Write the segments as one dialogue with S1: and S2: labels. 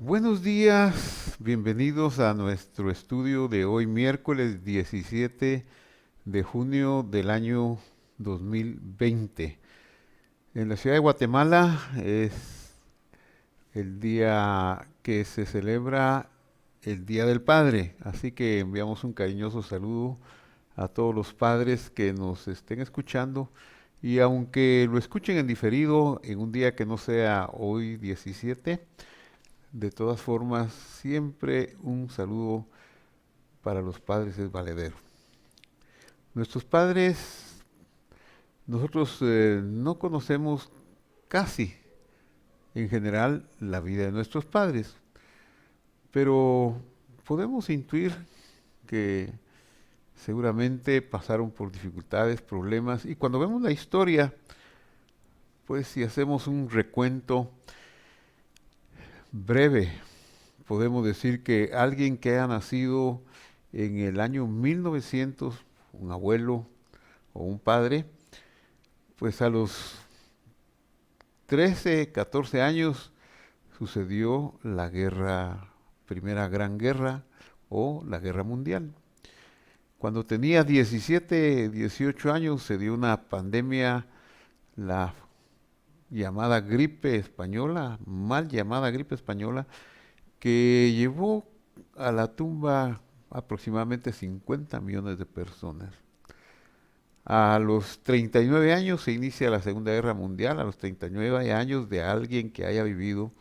S1: Buenos días, bienvenidos a nuestro estudio de hoy miércoles 17 de junio del año 2020. En la ciudad de Guatemala es el día que se celebra el Día del Padre, así que enviamos un cariñoso saludo a todos los padres que nos estén escuchando y aunque lo escuchen en diferido en un día que no sea hoy 17, de todas formas, siempre un saludo para los padres es valedero. Nuestros padres, nosotros no conocemos casi en general la vida de nuestros padres, pero podemos intuir que seguramente pasaron por dificultades, problemas, y cuando vemos la historia, pues si hacemos un recuento breve, podemos decir que alguien que haya nacido en el año 1900, un abuelo o un padre, pues a los 13, 14 años sucedió la guerra, primera gran guerra o la guerra mundial. Cuando tenía 17, 18 años se dio una pandemia, la llamada gripe española, mal llamada gripe española, que llevó a la tumba aproximadamente 50 millones de personas. A los 39 años se inicia la Segunda Guerra Mundial, a los 39 años de alguien que haya vivido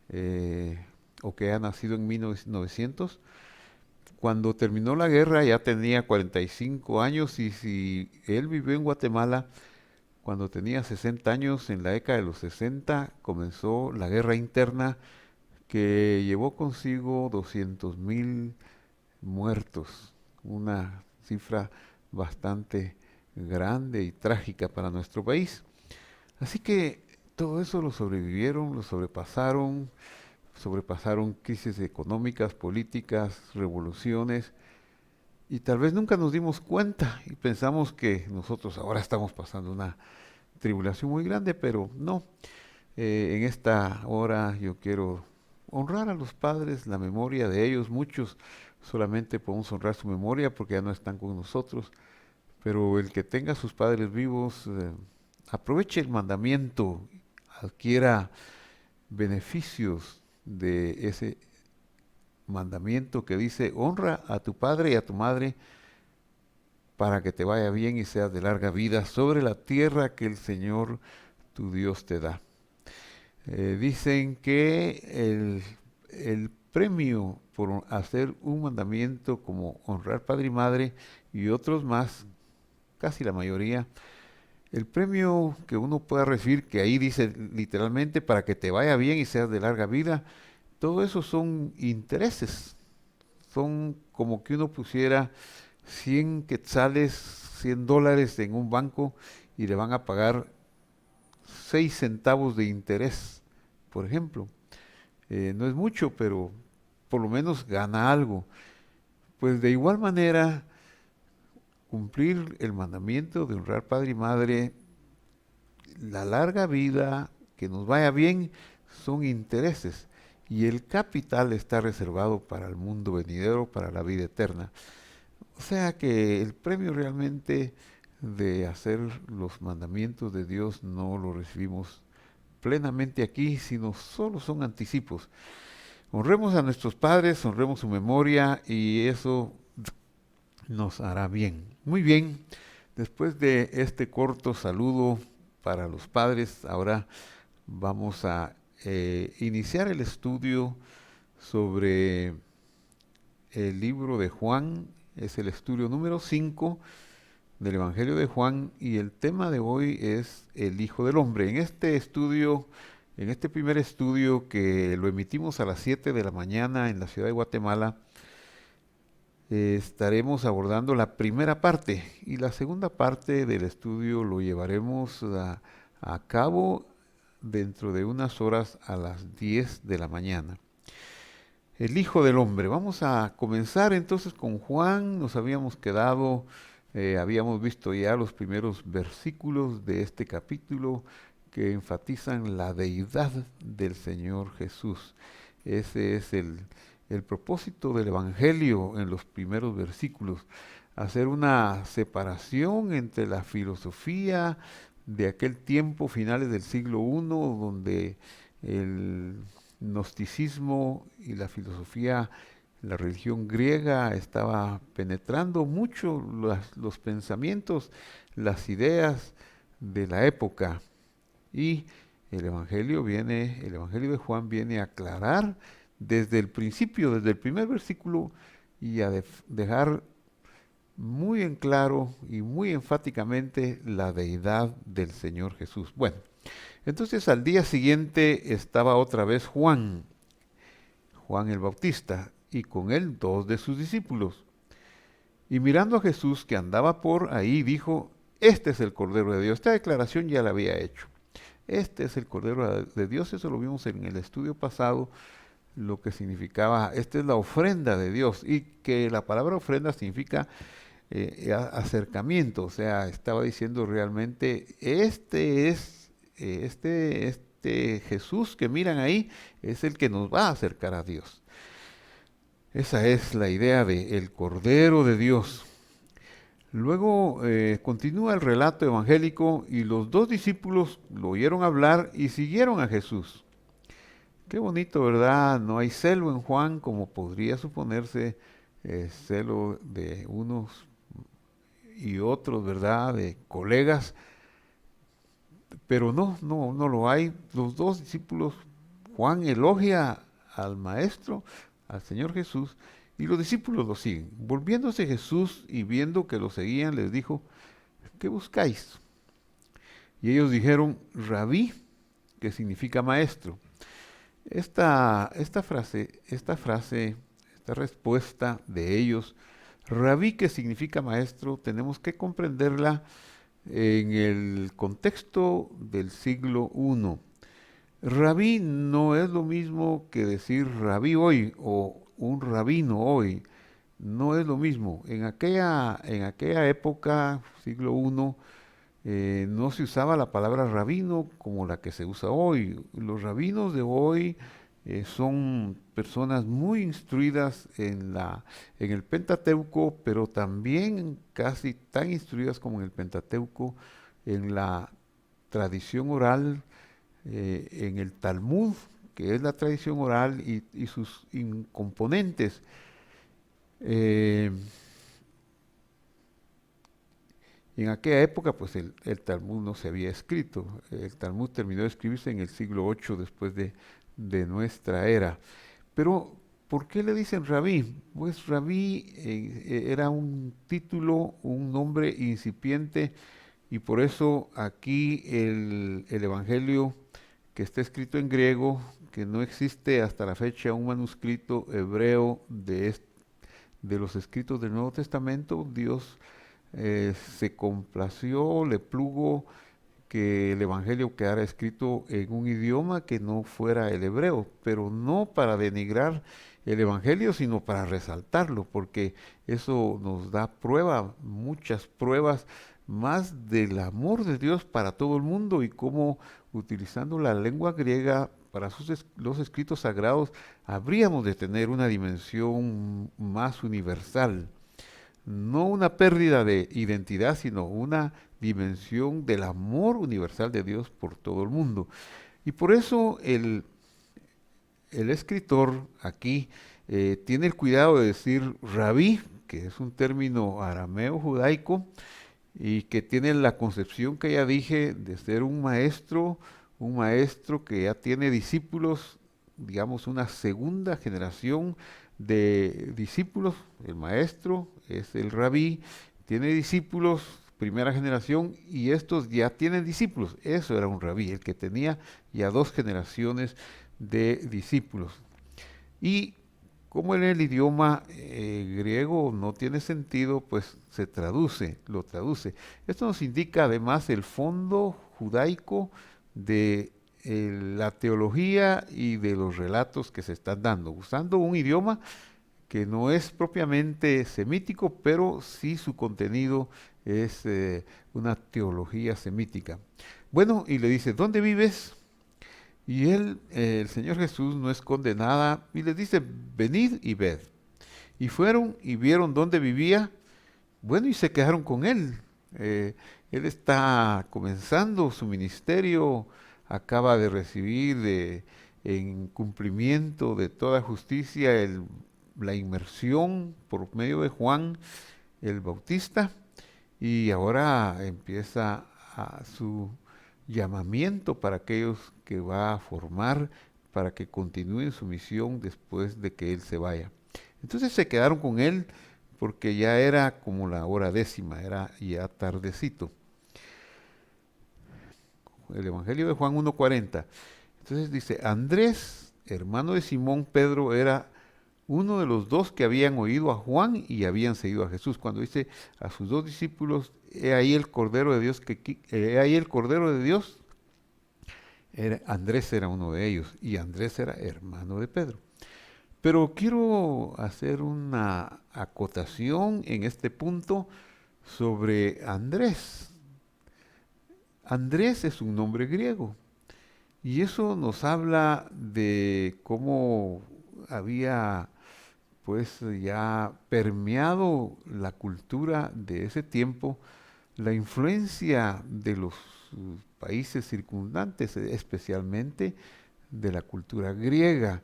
S1: eh, o que haya nacido en 1900. Cuando terminó la guerra ya tenía 45 años y si él vivió en Guatemala, cuando tenía 60 años, en la década de los 60, comenzó la guerra interna que llevó consigo 200,000 muertos, una cifra bastante grande y trágica para nuestro país. Así que todo eso lo sobrevivieron, lo sobrepasaron, sobrepasaron crisis económicas, políticas, revoluciones, y tal vez nunca nos dimos cuenta y pensamos que nosotros ahora estamos pasando una tribulación muy grande, pero no. En esta hora yo quiero honrar a los padres, la memoria de ellos. Muchos solamente podemos honrar su memoria porque ya no están con nosotros, pero el que tenga a sus padres vivos, aproveche el mandamiento, adquiera beneficios de ese mandamiento que dice, honra a tu padre y a tu madre para que te vaya bien y seas de larga vida sobre la tierra que el Señor tu Dios te da. Dicen que el premio por hacer un mandamiento como honrar padre y madre y otros más, casi la mayoría, el premio que uno pueda recibir, que ahí dice literalmente para que te vaya bien y seas de larga vida, todo eso son intereses, son como que uno pusiera 100 quetzales, $100 en un banco y le van a pagar 6 centavos de interés, por ejemplo. No es mucho, pero por lo menos gana algo. Pues de igual manera, cumplir el mandamiento de honrar padre y madre, la larga vida, que nos vaya bien, son intereses. Y el capital está reservado para el mundo venidero, para la vida eterna. O sea que el premio realmente de hacer los mandamientos de Dios no lo recibimos plenamente aquí, sino solo son anticipos. Honremos a nuestros padres, honremos su memoria y eso nos hará bien. Muy bien, después de este corto saludo para los padres, ahora vamos a iniciar el estudio sobre el libro de Juan. Es el estudio número 5 del Evangelio de Juan y el tema de hoy es el Hijo del Hombre. En este estudio, en este primer estudio que lo emitimos a las 7 de la mañana en la ciudad de Guatemala, estaremos abordando la primera parte y la segunda parte del estudio lo llevaremos a cabo dentro de unas horas a las 10 de la mañana. El Hijo del Hombre. Vamos a comenzar entonces con Juan. Nos habíamos quedado, habíamos visto ya los primeros versículos de este capítulo que enfatizan la deidad del Señor Jesús. Ese es el propósito del Evangelio en los primeros versículos, hacer una separación entre la filosofía de aquel tiempo, finales del siglo I, donde el gnosticismo y la filosofía, la religión griega estaba penetrando mucho los pensamientos, las ideas de la época. Y el Evangelio de Juan viene a aclarar desde el principio, desde el primer versículo, y a dejar muy en claro y muy enfáticamente la deidad del Señor Jesús. Bueno, entonces al día siguiente estaba otra vez Juan, Juan el Bautista, y con él dos de sus discípulos. Y mirando a Jesús que andaba por ahí, dijo, este es el Cordero de Dios. Esta declaración ya la había hecho. Este es el Cordero de Dios, eso lo vimos en el estudio pasado, lo que significaba, esta es la ofrenda de Dios, y que la palabra ofrenda significa acercamiento, o sea, estaba diciendo realmente, este Jesús que miran ahí es el que nos va a acercar a Dios. Esa es la idea de el Cordero de Dios. Luego continúa el relato evangélico y los dos discípulos lo oyeron hablar y siguieron a Jesús. Qué bonito, ¿verdad? No hay celo en Juan como podría suponerse, celo de unos y otros, ¿verdad? De colegas, pero no lo hay. Los dos discípulos, Juan elogia al Maestro, al Señor Jesús, y los discípulos lo siguen. Volviéndose Jesús y viendo que lo seguían, les dijo, ¿qué buscáis? Y ellos dijeron, Rabí, que significa maestro. Esta respuesta de ellos, Rabí, que significa maestro, tenemos que comprenderla en el contexto del siglo I. Rabí no es lo mismo que decir rabí hoy o un rabino hoy. No es lo mismo. En aquella época, siglo I, no se usaba la palabra rabino como la que se usa hoy. Los rabinos de hoy son personas muy instruidas en el Pentateuco, pero también casi tan instruidas como en el Pentateuco, en la tradición oral, en el Talmud, que es la tradición oral y sus componentes. Eh, En aquella época, pues el Talmud no se había escrito. El Talmud terminó de escribirse en el siglo VIII después de nuestra era. Pero, ¿por qué le dicen rabí? Pues rabí era un título, un nombre incipiente, y por eso aquí el Evangelio que está escrito en griego, que no existe hasta la fecha un manuscrito hebreo de los escritos del Nuevo Testamento, Dios se complació, le plugo que el Evangelio quedara escrito en un idioma que no fuera el hebreo, pero no para denigrar el Evangelio, sino para resaltarlo, porque eso nos da prueba, muchas pruebas más del amor de Dios para todo el mundo y cómo utilizando la lengua griega para los escritos sagrados habríamos de tener una dimensión más universal, no una pérdida de identidad, sino una dimensión del amor universal de Dios por todo el mundo. Y por eso el escritor aquí tiene el cuidado de decir rabí, que es un término arameo judaico, y que tiene la concepción que ya dije de ser un maestro que ya tiene discípulos, digamos una segunda generación de discípulos. El maestro es el rabí, tiene discípulos, primera generación, y estos ya tienen discípulos. Eso era un rabí, el que tenía ya dos generaciones de discípulos. Y como en el idioma griego no tiene sentido, pues lo traduce. Esto nos indica además el fondo judaico de la teología y de los relatos que se están dando, usando un idioma que no es propiamente semítico, pero sí su contenido es una teología semítica. Bueno, y le dice, ¿dónde vives? Y él, el Señor Jesús, no esconde nada y les dice, venid y ved. Y fueron y vieron dónde vivía, bueno, y se quedaron con él. Él está comenzando su ministerio, acaba de recibir en cumplimiento de toda justicia la inmersión por medio de Juan el Bautista y ahora empieza su llamamiento para aquellos que va a formar para que continúen su misión después de que él se vaya. Entonces se quedaron con él porque ya era como la hora décima, era ya tardecito. El Evangelio de Juan 1:40. Entonces dice, Andrés, hermano de Simón Pedro, era uno de los dos que habían oído a Juan y habían seguido a Jesús. Cuando dice a sus dos discípulos, he ahí el Cordero de Dios, he ahí el Cordero de Dios, Andrés era uno de ellos y Andrés era hermano de Pedro. Pero quiero hacer una acotación en este punto sobre Andrés. Andrés es un nombre griego y eso nos habla de cómo había pues ya permeado la cultura de ese tiempo, la influencia de los países circundantes, especialmente de la cultura griega,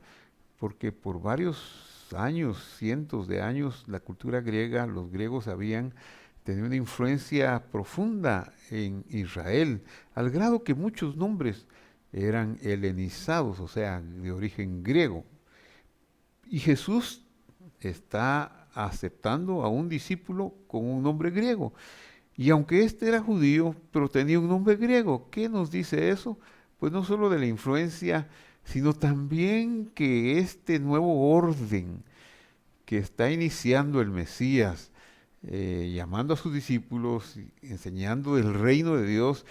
S1: porque por varios años, cientos de años, la cultura griega, los griegos habían tenido una influencia profunda en Israel, al grado que muchos nombres eran helenizados, o sea, de origen griego. Y Jesús está aceptando a un discípulo con un nombre griego. Y aunque este era judío, pero tenía un nombre griego, ¿qué nos dice eso? Pues no solo de la influencia, sino también que este nuevo orden que está iniciando el Mesías, llamando a sus discípulos, enseñando del reino de Dios,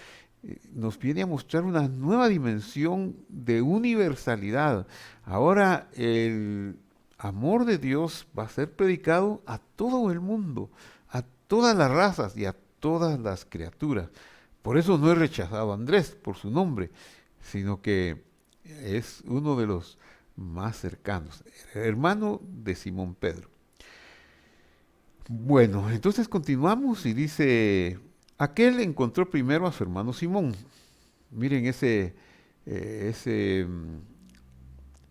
S1: nos viene a mostrar una nueva dimensión de universalidad. Ahora el amor de Dios va a ser predicado a todo el mundo, a todas las razas y a todas las criaturas. Por eso no he rechazado a Andrés por su nombre, sino que es uno de los más cercanos, hermano de Simón Pedro. Bueno, entonces continuamos y dice, aquel encontró primero a su hermano Simón. Miren ese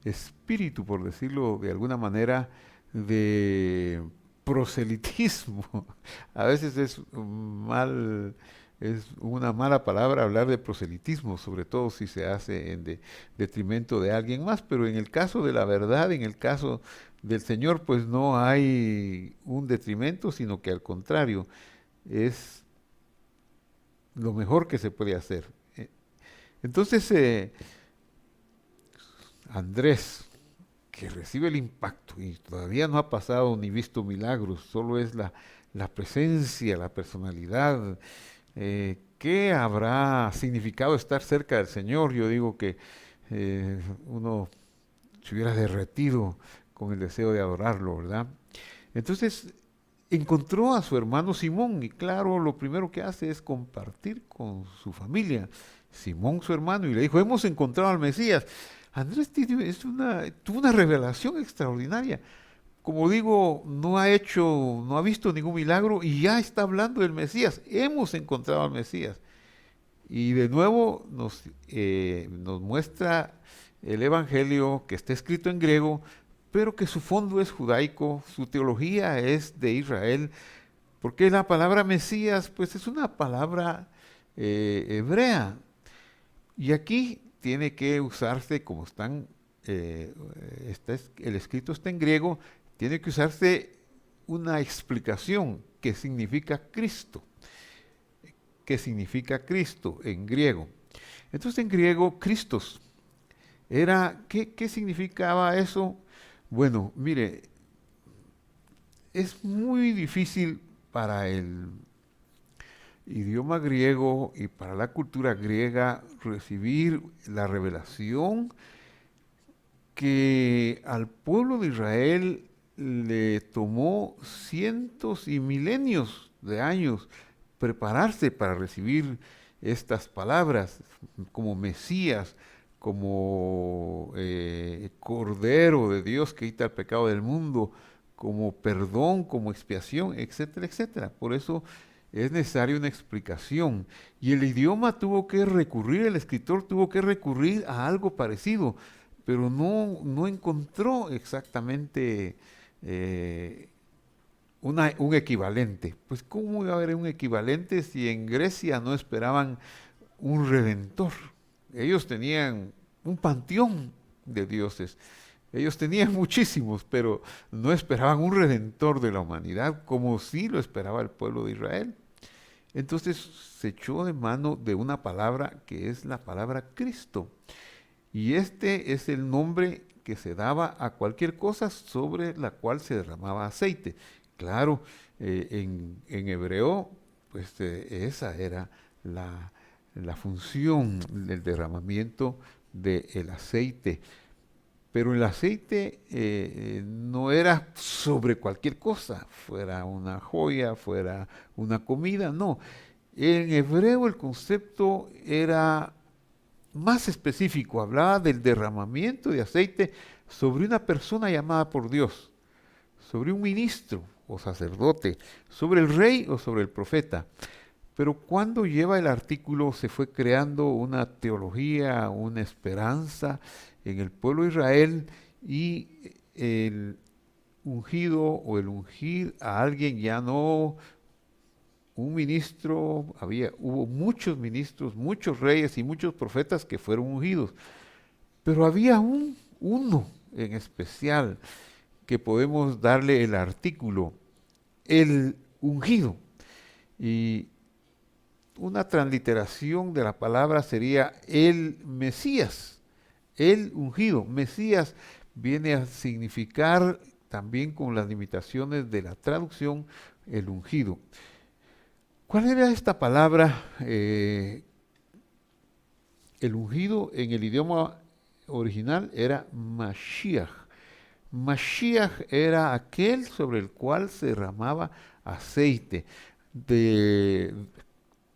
S1: espíritu, por decirlo de alguna manera, de proselitismo. A veces es una mala palabra hablar de proselitismo, sobre todo si se hace en detrimento de alguien más, pero en el caso de la verdad, en el caso del Señor, pues no hay un detrimento, sino que al contrario, es lo mejor que se puede hacer. Entonces, Andrés, que recibe el impacto y todavía no ha pasado ni visto milagros, solo es la presencia, la personalidad. ¿Qué habrá significado estar cerca del Señor? Yo digo que uno se hubiera derretido con el deseo de adorarlo, ¿verdad? Entonces encontró a su hermano Simón y claro, lo primero que hace es compartir con su familia. Simón, su hermano, y le dijo, hemos encontrado al Mesías. Andrés tuvo una revelación extraordinaria. Como digo, no ha visto ningún milagro y ya está hablando del Mesías. Hemos encontrado al Mesías. Y de nuevo nos muestra el Evangelio que está escrito en griego, pero que su fondo es judaico, su teología es de Israel, porque la palabra Mesías, pues es una palabra hebrea. Y aquí tiene que usarse, como el escrito está en griego, tiene que usarse una explicación que significa Cristo. ¿Qué significa Cristo en griego? Entonces en griego, Christos ¿qué significaba eso? Bueno, mire, es muy difícil para el idioma griego y para la cultura griega recibir la revelación que al pueblo de Israel le tomó cientos y milenios de años prepararse para recibir estas palabras como Mesías, como Cordero de Dios que quita el pecado del mundo, como perdón, como expiación, etcétera, etcétera. Por eso es necesaria una explicación. Y el idioma tuvo que recurrir, el escritor tuvo que recurrir a algo parecido, pero no encontró exactamente un equivalente. Pues ¿cómo iba a haber un equivalente si en Grecia no esperaban un redentor? Ellos tenían un panteón de dioses. Ellos tenían muchísimos, pero no esperaban un redentor de la humanidad como sí lo esperaba el pueblo de Israel. Entonces se echó de mano de una palabra que es la palabra Cristo. Y este es el nombre que se daba a cualquier cosa sobre la cual se derramaba aceite. Claro, en hebreo, pues esa era la función del derramamiento del aceite. Pero el aceite no era sobre cualquier cosa, fuera una joya, fuera una comida, no. En hebreo el concepto era más específico, hablaba del derramamiento de aceite sobre una persona llamada por Dios, sobre un ministro o sacerdote, sobre el rey o sobre el profeta. Pero cuando lleva el artículo se fue creando una teología, una esperanza en el pueblo de Israel y el ungido o el ungir a alguien ya no un ministro, hubo muchos ministros, muchos reyes y muchos profetas que fueron ungidos, pero había uno en especial que podemos darle el artículo, el ungido. Y una transliteración de la palabra sería el Mesías, el ungido. Mesías viene a significar también con las limitaciones de la traducción el ungido. ¿Cuál era esta palabra? El ungido en el idioma original era Mashiach. Mashiach era aquel sobre el cual se derramaba aceite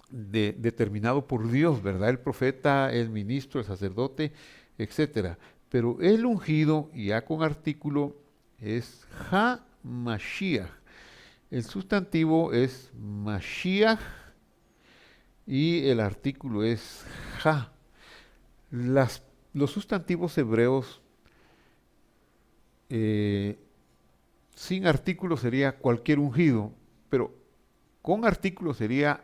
S1: determinado por Dios, ¿verdad? El profeta, el ministro, el sacerdote, etcétera. Pero el ungido, ya con artículo, es Ha-Mashiach. El sustantivo es Mashiach y el artículo es Ha. Los sustantivos hebreos sin artículo sería cualquier ungido, pero con artículo sería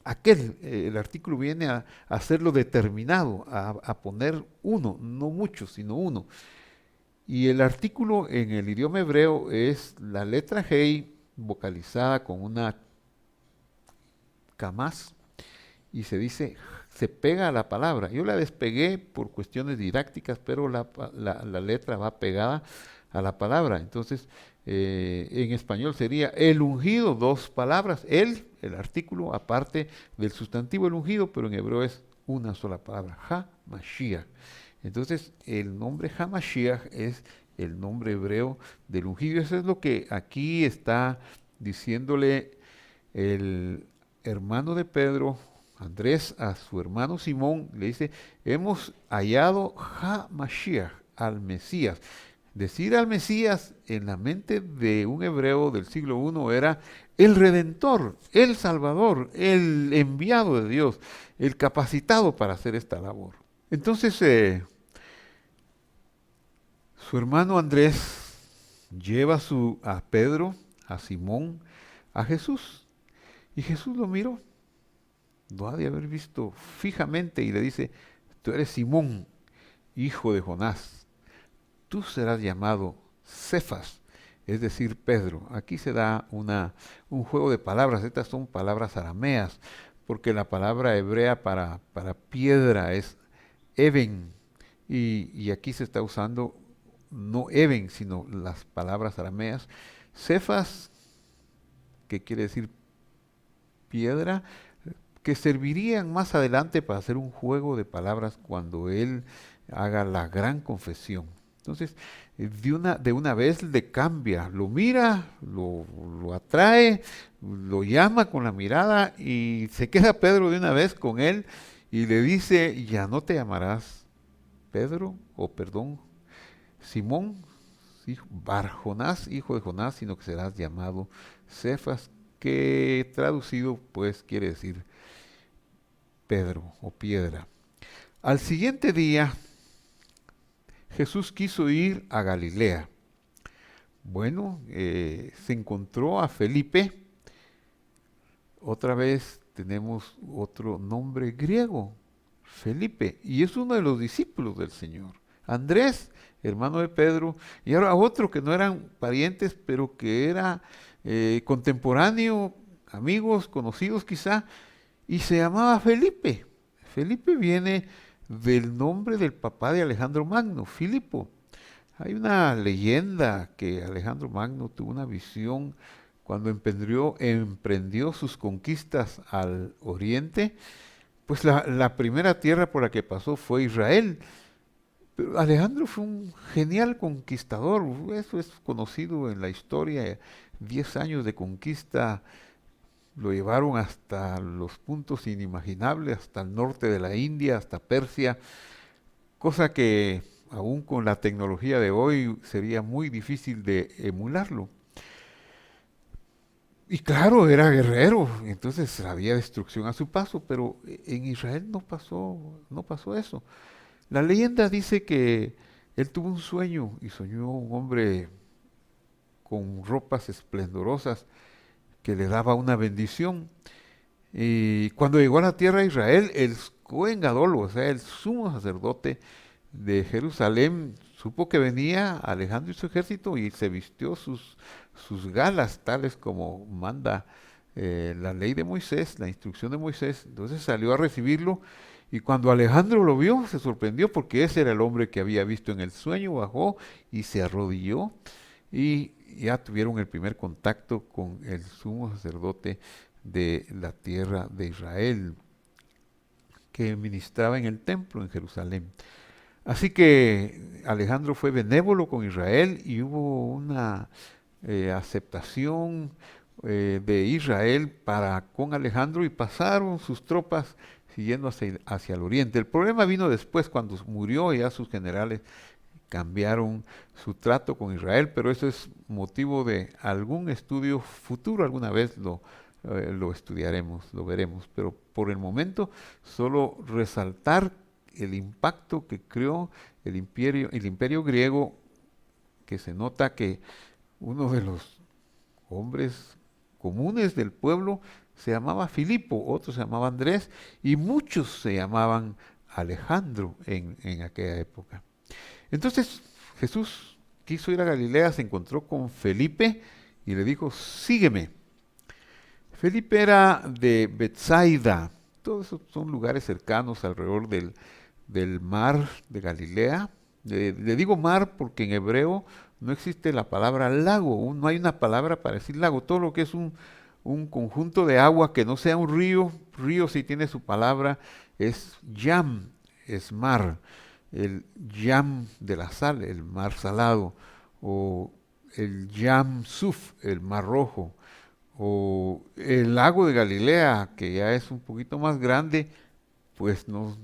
S1: aquel. El artículo viene a hacerlo determinado, a poner uno, no muchos, sino uno. Y el artículo en el idioma hebreo es la letra Hei vocalizada con una kamaz y se pega a la palabra. Yo la despegué por cuestiones didácticas, pero la letra va pegada a la palabra. Entonces, en español sería el ungido, dos palabras, el artículo, aparte del sustantivo el ungido, pero en hebreo es una sola palabra, Ha-Mashiach. Entonces, el nombre Ha-Mashiach es el nombre hebreo del ungido. Eso es lo que aquí está diciéndole el hermano de Pedro, Andrés, a su hermano Simón. Le dice, hemos hallado Ha-Mashiach, al Mesías. Decir al Mesías en la mente de un hebreo del siglo I era el Redentor, el Salvador, el enviado de Dios, el capacitado para hacer esta labor. Entonces, su hermano Andrés lleva a Pedro, a Simón, a Jesús. Y Jesús lo miró, lo ha de haber visto fijamente y le dice, tú eres Simón, hijo de Jonás. Tú serás llamado Cefas, es decir, Pedro. Aquí se da un juego de palabras. Estas son palabras arameas, porque la palabra hebrea para piedra es Eben. Y aquí se está usando no Eben, sino las palabras arameas. Cefas, que quiere decir piedra, que servirían más adelante para hacer un juego de palabras cuando él haga la gran confesión. Entonces, de una vez le cambia, lo mira, lo atrae, lo llama con la mirada y se queda Pedro de una vez con él y le dice, ya no te llamarás Simón, Bar-Jonás, hijo de Jonás, sino que serás llamado Cefas, que traducido pues quiere decir Pedro o piedra. Al siguiente día, Jesús quiso ir a Galilea. Bueno, se encontró a Felipe. Otra vez tenemos otro nombre griego, Felipe, y es uno de los discípulos del Señor. Andrés, hermano de Pedro, y ahora otro que no eran parientes, pero que era contemporáneo, amigos, conocidos quizá, y se llamaba Felipe. Felipe viene del nombre del papá de Alejandro Magno, Filipo. Hay una leyenda que Alejandro Magno tuvo una visión cuando emprendió sus conquistas al oriente. Pues la primera tierra por la que pasó fue Israel. Pero Alejandro fue un genial conquistador, eso es conocido en la historia. 10 años de conquista lo llevaron hasta los puntos inimaginables, hasta el norte de la India, hasta Persia, cosa que aún con la tecnología de hoy sería muy difícil de emularlo. Y claro, era guerrero, entonces había destrucción a su paso, pero en Israel no pasó eso. La leyenda dice que él tuvo un sueño y soñó un hombre con ropas esplendorosas que le daba una bendición. Y cuando llegó a la tierra de Israel, el Cohen Gadol, o sea, el sumo sacerdote de Jerusalén, supo que venía Alejandro y su ejército y se vistió sus galas, tales como manda la ley de Moisés, la instrucción de Moisés. Entonces salió a recibirlo y cuando Alejandro lo vio, se sorprendió porque ese era el hombre que había visto en el sueño, bajó y se arrodilló y ya tuvieron el primer contacto con el sumo sacerdote de la tierra de Israel, que ministraba en el templo en Jerusalén. Así que Alejandro fue benévolo con Israel y hubo una aceptación de Israel para con Alejandro y pasaron sus tropas siguiendo hacia el oriente. El problema vino después cuando murió, ya sus generales cambiaron su trato con Israel, pero eso es motivo de algún estudio futuro, alguna vez lo estudiaremos, lo veremos, pero por el momento solo resaltar el impacto que creó el imperio griego, que se nota que uno de los hombres comunes del pueblo se llamaba Filipo, otro se llamaba Andrés y muchos se llamaban Alejandro en aquella época. Entonces Jesús quiso ir a Galilea, se encontró con Felipe y le dijo, sígueme. Felipe era de Betsaida, todos esos son lugares cercanos alrededor del mar de Galilea. Le digo mar porque en hebreo no existe la palabra lago, no hay una palabra para decir lago, todo lo que es un conjunto de agua que no sea un río sí tiene su palabra, es yam, es mar. El Yam de la sal, el mar salado, o el Yam Suf, el mar rojo, o el lago de Galilea, que ya es un poquito más grande, pues no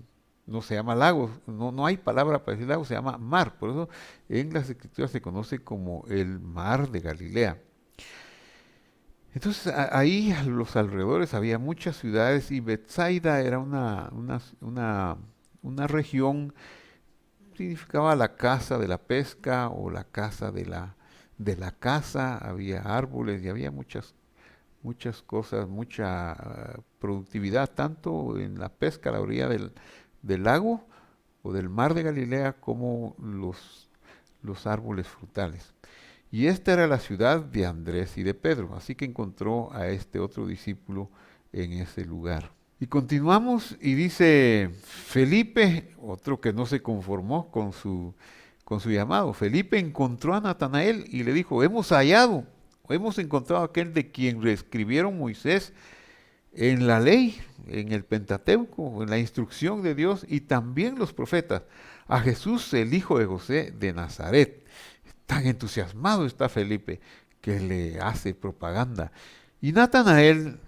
S1: se llama lago, no hay palabra para decir lago, se llama mar, por eso en las escrituras se conoce como el mar de Galilea. Entonces ahí a los alrededores había muchas ciudades y Betsaida era una región, significaba la casa de la pesca o la casa de la caza, había árboles y había muchas cosas, mucha productividad, tanto en la pesca a la orilla del lago o del mar de Galilea como los árboles frutales. Y esta era la ciudad de Andrés y de Pedro, así que encontró a este otro discípulo en ese lugar. Y continuamos y dice Felipe, otro que no se conformó con su llamado. Felipe encontró a Natanael y le dijo, hemos encontrado aquel de quien reescribieron Moisés en la ley, en el Pentateuco, en la instrucción de Dios y también los profetas, a Jesús el hijo de José de Nazaret. Tan entusiasmado está Felipe que le hace propaganda. Y Natanael,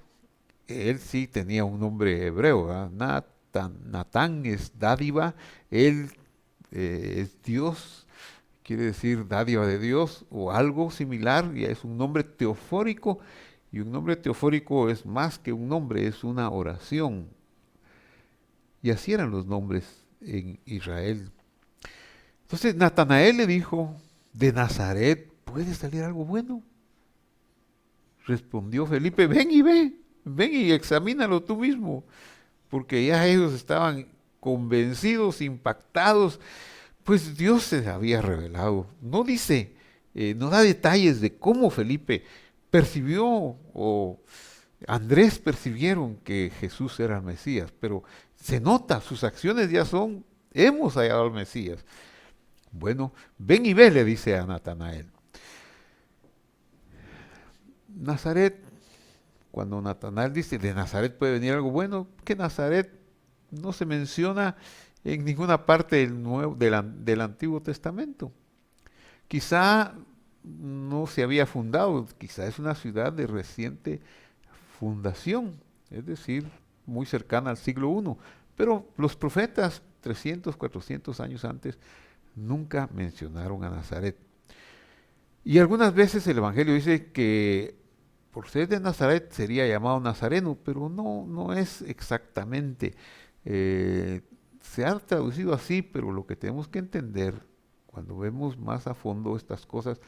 S1: él sí tenía un nombre hebreo, ¿verdad? Natán es dádiva, él es Dios, quiere decir dádiva de Dios o algo similar, y es un nombre teofórico, y un nombre teofórico es más que un nombre, es una oración. Y así eran los nombres en Israel. Entonces Natanael le dijo, ¿de Nazaret puede salir algo bueno? Respondió Felipe, ven y ve, ven y examínalo tú mismo, porque ya ellos estaban convencidos, impactados, pues Dios se había revelado. No dice, no da detalles de cómo Felipe percibió o Andrés percibieron que Jesús era el Mesías, pero se nota, sus acciones ya son, hemos hallado al Mesías. Bueno, ven y ve, le dice a Natanael. Nazaret, cuando Natanael dice, de Nazaret puede venir algo bueno, que Nazaret no se menciona en ninguna parte del Antiguo Testamento. Quizá no se había fundado, quizá es una ciudad de reciente fundación, es decir, muy cercana al siglo I, pero los profetas 300, 400 años antes nunca mencionaron a Nazaret. Y algunas veces el Evangelio dice que por ser de Nazaret sería llamado Nazareno, pero no es exactamente. Eh, Se ha traducido así, pero lo que tenemos que entender cuando vemos más a fondo estas cosas,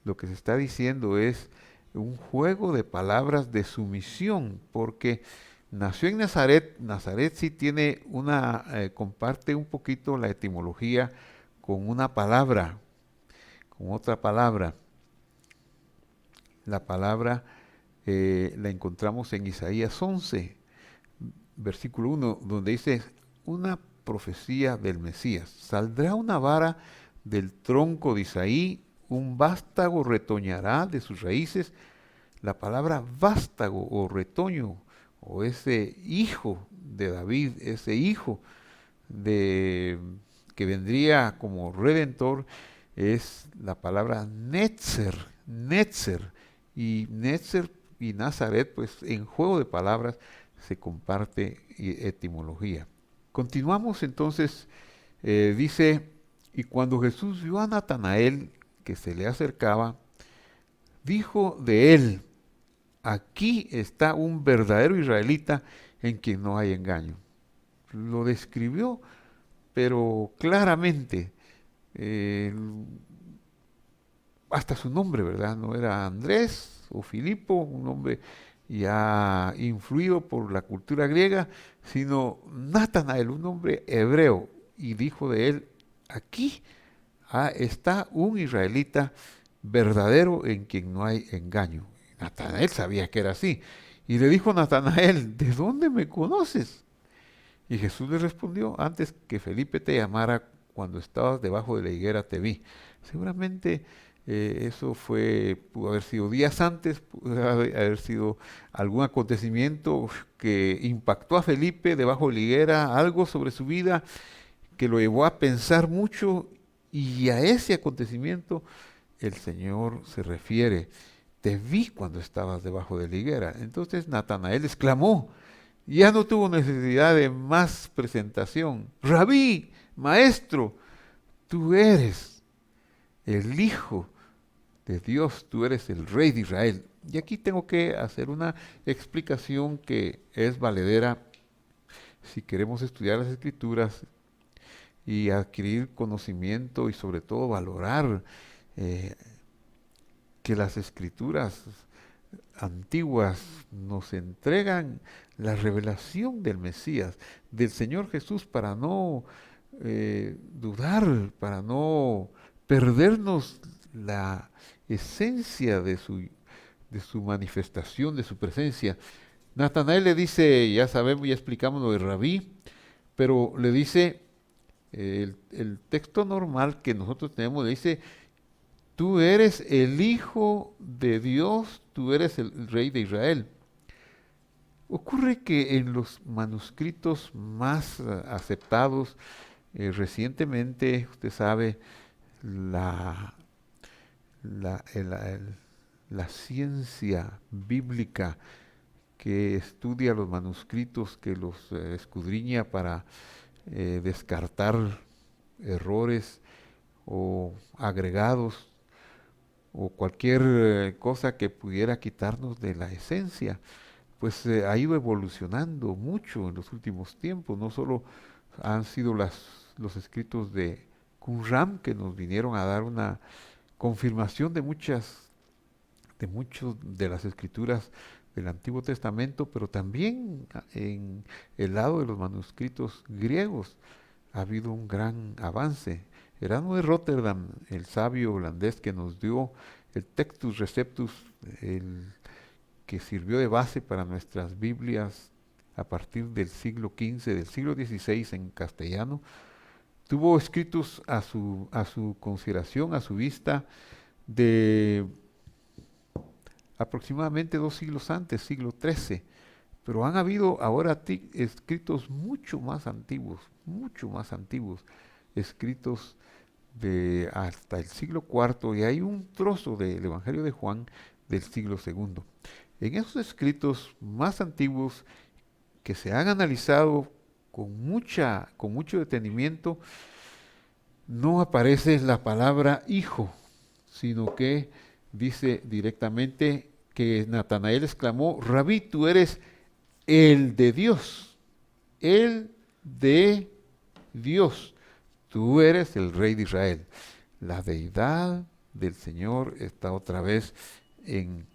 S1: lo que se está diciendo es un juego de palabras de sumisión, porque nació en Nazaret. Nazaret sí tiene comparte un poquito la etimología con una palabra, con otra palabra. La palabra la encontramos en Isaías 11, versículo 1, donde dice, una profecía del Mesías. Saldrá una vara del tronco de Isaí, un vástago retoñará de sus raíces. La palabra vástago o retoño, o ese hijo de David, ese hijo de que vendría como redentor, es la palabra Netzer, Netzer. Y Netzer y Nazaret, pues en juego de palabras se comparte etimología. Continuamos entonces, dice, y cuando Jesús vio a Natanael que se le acercaba, dijo de él, aquí está un verdadero israelita en quien no hay engaño. Lo describió, pero claramente, eh, hasta su nombre, ¿verdad? No era Andrés o Filipo, un nombre ya influido por la cultura griega, sino Natanael, un nombre hebreo, y dijo de él, aquí está un israelita verdadero en quien no hay engaño. Natanael sabía que era así. Y le dijo a Natanael, ¿de dónde me conoces? Y Jesús le respondió, antes que Felipe te llamara, cuando estabas debajo de la higuera te vi. Seguramente eso pudo haber sido días antes, pudo haber sido algún acontecimiento que impactó a Felipe debajo de la higuera, algo sobre su vida que lo llevó a pensar mucho, y a ese acontecimiento el Señor se refiere. Te vi cuando estabas debajo de la higuera. Entonces Natanael exclamó, ya no tuvo necesidad de más presentación. Rabí, maestro, tú eres el Hijo de Dios, tú eres el Rey de Israel. Y aquí tengo que hacer una explicación que es valedera si queremos estudiar las Escrituras y adquirir conocimiento y sobre todo valorar eh, que las Escrituras antiguas nos entregan la revelación del Mesías, del Señor Jesús, para no dudar, para no perdernos la esencia de su manifestación, de su presencia. Natanael le dice, ya sabemos, ya explicamos lo de Rabí, pero le dice, el texto normal que nosotros tenemos le dice, tú eres el Hijo de Dios, tú eres el Rey de Israel. Ocurre que en los manuscritos más aceptados recientemente, usted sabe, la, la, la ciencia bíblica que estudia los manuscritos, que los escudriña para descartar errores o agregados o cualquier cosa que pudiera quitarnos de la esencia, pues ha ido evolucionando mucho en los últimos tiempos. No solo han sido los escritos de Qumran que nos vinieron a dar una confirmación de muchos de las escrituras del Antiguo Testamento, pero también en el lado de los manuscritos griegos ha habido un gran avance. Erasmo de Rotterdam, el sabio holandés que nos dio el Textus Receptus, el que sirvió de base para nuestras Biblias a partir del siglo XV, del siglo XVI en castellano, tuvo escritos a su consideración, a su vista, de aproximadamente 2 siglos antes, siglo XIII. Pero han habido ahora escritos mucho más antiguos, escritos de hasta el siglo IV, y hay un trozo del Evangelio de Juan del siglo segundo. En esos escritos más antiguos que se han analizado con mucho detenimiento, no aparece la palabra hijo, sino que dice directamente que Natanael exclamó: Rabí, tú eres el de Dios, el de Dios, tú eres el Rey de Israel. La deidad del Señor está otra vez en,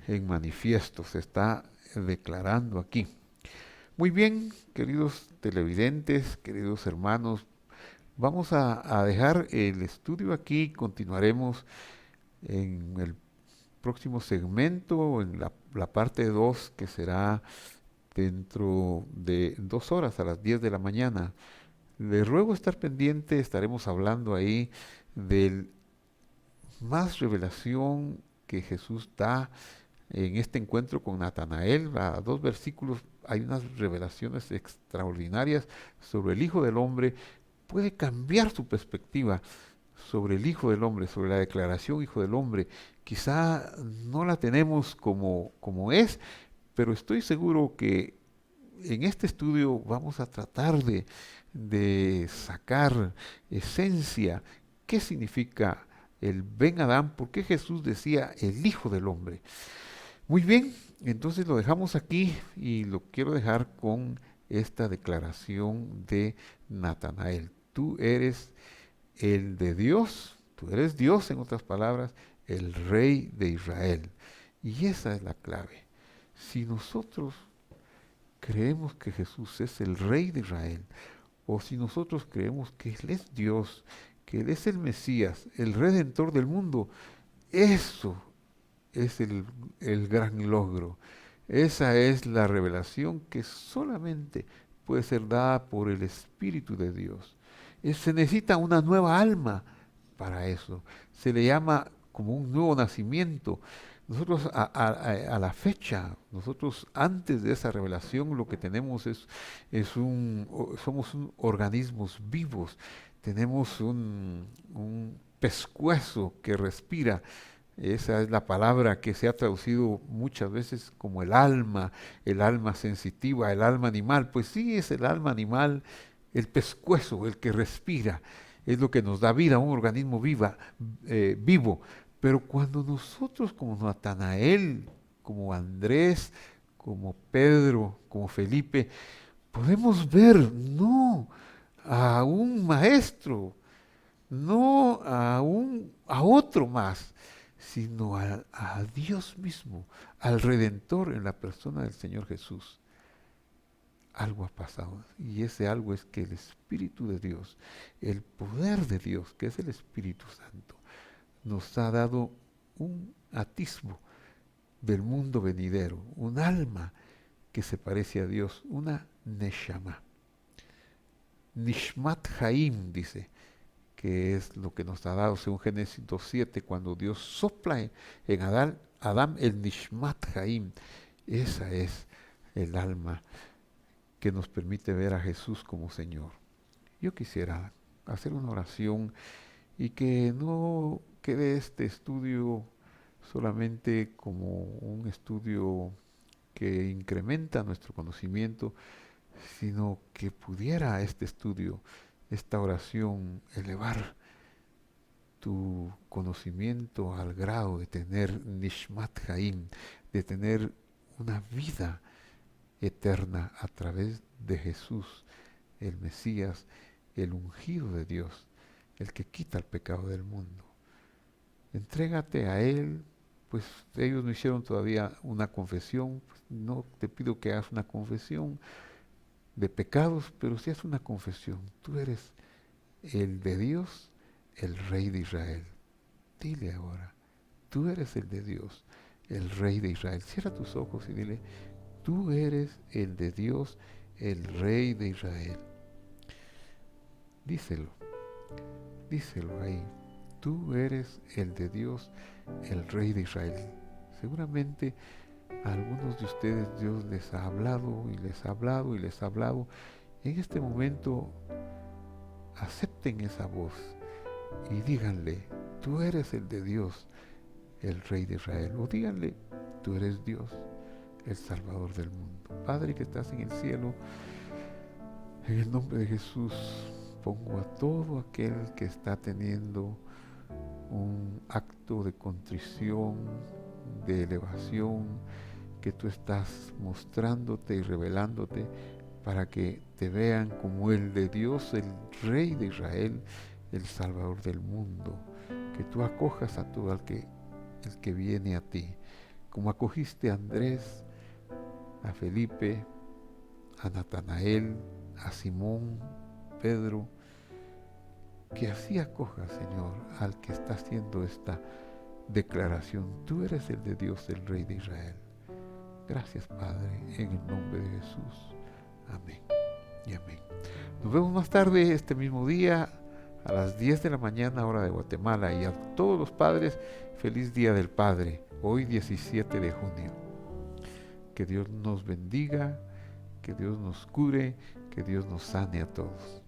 S1: en manifiesto, se está declarando aquí. Muy bien, queridos televidentes, queridos hermanos, vamos a dejar el estudio aquí, continuaremos en el próximo segmento, en la parte 2, que será dentro de 2 horas, a las 10 de la mañana. Les ruego estar pendiente, estaremos hablando ahí del más revelación que Jesús da en este encuentro con Natanael. A 2 versículos hay unas revelaciones extraordinarias sobre el Hijo del Hombre. Puede cambiar su perspectiva sobre el Hijo del Hombre, sobre la declaración Hijo del Hombre. Quizá no la tenemos como es, pero estoy seguro que en este estudio vamos a tratar de sacar esencia. ¿Qué significa el Ben Adán? ¿Por qué Jesús decía el Hijo del Hombre? Muy bien, entonces lo dejamos aquí y lo quiero dejar con esta declaración de Natanael. Tú eres el de Dios, tú eres Dios, en otras palabras, el Rey de Israel. Y esa es la clave. Si nosotros creemos que Jesús es el Rey de Israel, o si nosotros creemos que Él es Dios, que Él es el Mesías, el Redentor del mundo, eso es el gran logro. Esa es la revelación que solamente puede ser dada por el Espíritu de Dios. Se necesita una nueva alma para eso. Se le llama como un nuevo nacimiento. Nosotros a la fecha, nosotros antes de esa revelación lo que tenemos somos organismos vivos. Tenemos un pescuezo que respira. Esa es la palabra que se ha traducido muchas veces como el alma sensitiva, el alma animal. Pues sí, es el alma animal, el pescuezo, el que respira, es lo que nos da vida, un organismo vivo. Pero cuando nosotros, como Natanael, como Andrés, como Pedro, como Felipe, podemos ver, no a un maestro, no a otro más, sino a Dios mismo, al Redentor en la persona del Señor Jesús. Algo ha pasado, y ese algo es que el Espíritu de Dios, el poder de Dios, que es el Espíritu Santo, nos ha dado un atisbo del mundo venidero, un alma que se parece a Dios, una Neshama. Nishmat Haim, dice, que es lo que nos ha dado según Génesis 2.7, cuando Dios sopla en Adán el Nishmat Haim. Esa es el alma que nos permite ver a Jesús como Señor. Yo quisiera hacer una oración y que no quede este estudio solamente como un estudio que incrementa nuestro conocimiento, sino que pudiera este estudio esta oración, elevar tu conocimiento al grado de tener Nishmat Haim, de tener una vida eterna a través de Jesús, el Mesías, el ungido de Dios, el que quita el pecado del mundo. Entrégate a Él, pues ellos no hicieron todavía una confesión, pues no te pido que hagas una confesión de pecados, pero sí haz una confesión. Tú eres el de Dios, el Rey de Israel. Dile ahora, tú eres el de Dios, el Rey de Israel. Cierra tus ojos y dile, tú eres el de Dios, el Rey de Israel. Díselo, díselo ahí. Tú eres el de Dios, el Rey de Israel. Seguramente a algunos de ustedes Dios les ha hablado y les ha hablado y les ha hablado. En este momento acepten esa voz y díganle, tú eres el de Dios, el Rey de Israel. O díganle, tú eres Dios, el Salvador del mundo. Padre que estás en el cielo, en el nombre de Jesús pongo a todo aquel que está teniendo un acto de contrición, de elevación, que tú estás mostrándote y revelándote para que te vean como el de Dios, el Rey de Israel, el Salvador del mundo. Que tú acojas a todo el que viene a ti, como acogiste a Andrés, a Felipe, a Natanael, a Simón, Pedro, que así acojas, Señor, al que está haciendo esta declaración. Tú eres el de Dios, el Rey de Israel. Gracias, Padre, en el nombre de Jesús. Amén y amén. Nos vemos más tarde este mismo día a las 10 de la mañana, hora de Guatemala. Y a todos los padres, feliz Día del Padre, hoy 17 de junio. Que Dios nos bendiga, que Dios nos cure, que Dios nos sane a todos.